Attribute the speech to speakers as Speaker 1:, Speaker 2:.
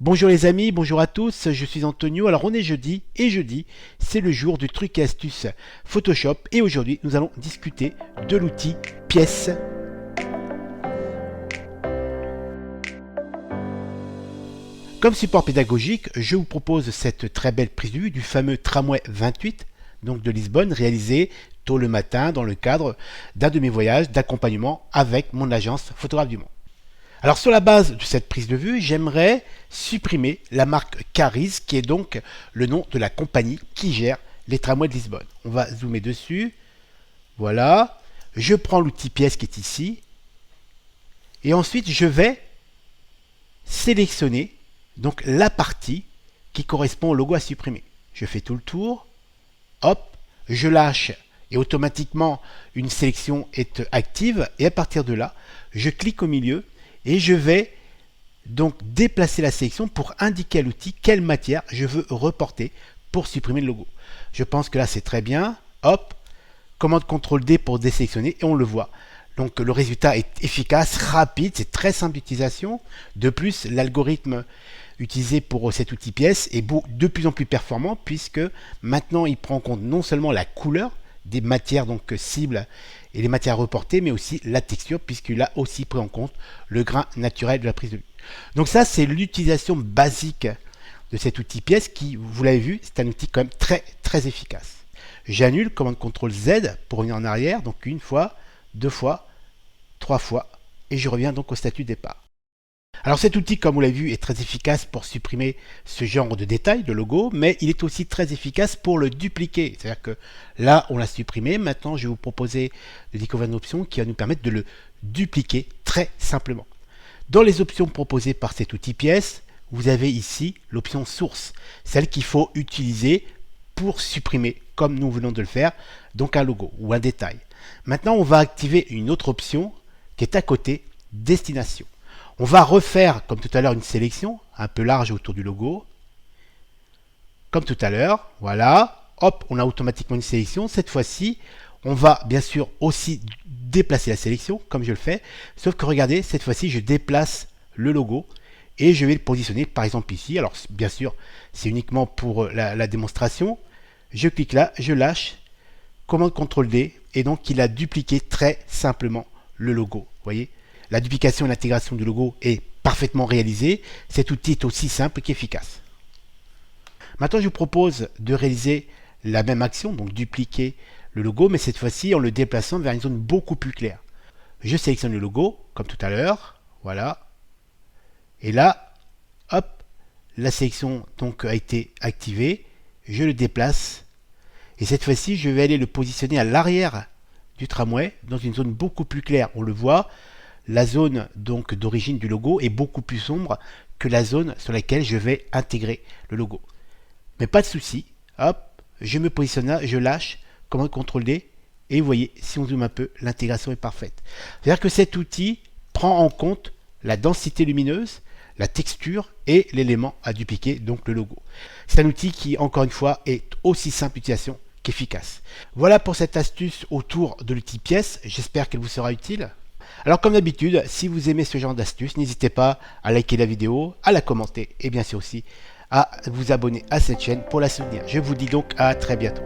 Speaker 1: Bonjour les amis, bonjour à tous, je suis Antonio. Alors on est jeudi et jeudi c'est le jour du truc et astuce Photoshop et aujourd'hui nous allons discuter de l'outil pièce. Comme support pédagogique, je vous propose cette très belle prise de vue du fameux tramway 28 donc de Lisbonne réalisé tôt le matin dans le cadre d'un de mes voyages d'accompagnement avec mon agence Photographe du Monde. Alors sur la base de cette prise de vue, j'aimerais supprimer la marque Caris, qui est donc le nom de la compagnie qui gère les tramways de Lisbonne. On va zoomer dessus. Voilà. Je prends l'outil pièce qui est ici. Et ensuite, je vais sélectionner donc la partie qui correspond au logo à supprimer. Je fais tout le tour. Hop, je lâche et automatiquement une sélection est active. Et à partir de là, je clique au milieu. Et je vais donc déplacer la sélection pour indiquer à l'outil quelle matière je veux reporter pour supprimer le logo. Je pense que là c'est très bien. Hop, commande CTRL D pour désélectionner et on le voit. Donc le résultat est efficace, rapide, c'est très simple d'utilisation. De plus, l'algorithme utilisé pour cet outil pièce est de plus en plus performant puisque maintenant il prend en compte non seulement la couleur des matières donc cibles et les matières reportées, mais aussi la texture, puisqu'il a aussi pris en compte le grain naturel de la prise de vue. Donc ça, c'est l'utilisation basique de cet outil pièce qui, vous l'avez vu, c'est un outil quand même très efficace. J'annule, commande CTRL Z pour revenir en arrière, donc une fois, deux fois, trois fois, et je reviens donc au statut de départ. Alors cet outil, comme vous l'avez vu, est très efficace pour supprimer ce genre de détails, de logo, mais il est aussi très efficace pour le dupliquer. C'est-à-dire que là, on l'a supprimé. Maintenant, je vais vous proposer de découvrir une option qui va nous permettre de le dupliquer très simplement. Dans les options proposées par cet outil pièce, vous avez ici l'option source, celle qu'il faut utiliser pour supprimer, comme nous venons de le faire, donc un logo ou un détail. Maintenant, on va activer une autre option qui est à côté, destination. On va refaire, comme tout à l'heure, une sélection un peu large autour du logo. Comme tout à l'heure, voilà. Hop, on a automatiquement une sélection. Cette fois-ci, on va bien sûr aussi déplacer la sélection, comme je le fais. Sauf que regardez, cette fois-ci, je déplace le logo et je vais le positionner, par exemple, ici. Alors, bien sûr, c'est uniquement pour la démonstration. Je clique là, je lâche, commande CTRL D, et donc il a dupliqué très simplement le logo. Vous voyez ? La duplication et l'intégration du logo est parfaitement réalisée. Cet outil est aussi simple qu'efficace. Maintenant, je vous propose de réaliser la même action, donc dupliquer le logo, mais cette fois-ci en le déplaçant vers une zone beaucoup plus claire. Je sélectionne le logo, comme tout à l'heure, voilà. Et là, hop, la sélection donc a été activée. Je le déplace. Et cette fois-ci, je vais aller le positionner à l'arrière du tramway, dans une zone beaucoup plus claire. On le voit. La zone donc d'origine du logo est beaucoup plus sombre que la zone sur laquelle je vais intégrer le logo. Mais pas de souci, hop, je me positionne là, je lâche, commande CTRL D, et vous voyez, si on zoome un peu, l'intégration est parfaite. C'est-à-dire que cet outil prend en compte la densité lumineuse, la texture et l'élément à dupliquer, donc le logo. C'est un outil qui, encore une fois, est aussi simple d'utilisation qu'efficace. Voilà pour cette astuce autour de l'outil pièce, j'espère qu'elle vous sera utile. Alors comme d'habitude, si vous aimez ce genre d'astuces, n'hésitez pas à liker la vidéo, à la commenter et bien sûr aussi à vous abonner à cette chaîne pour la soutenir. Je vous dis donc à très bientôt.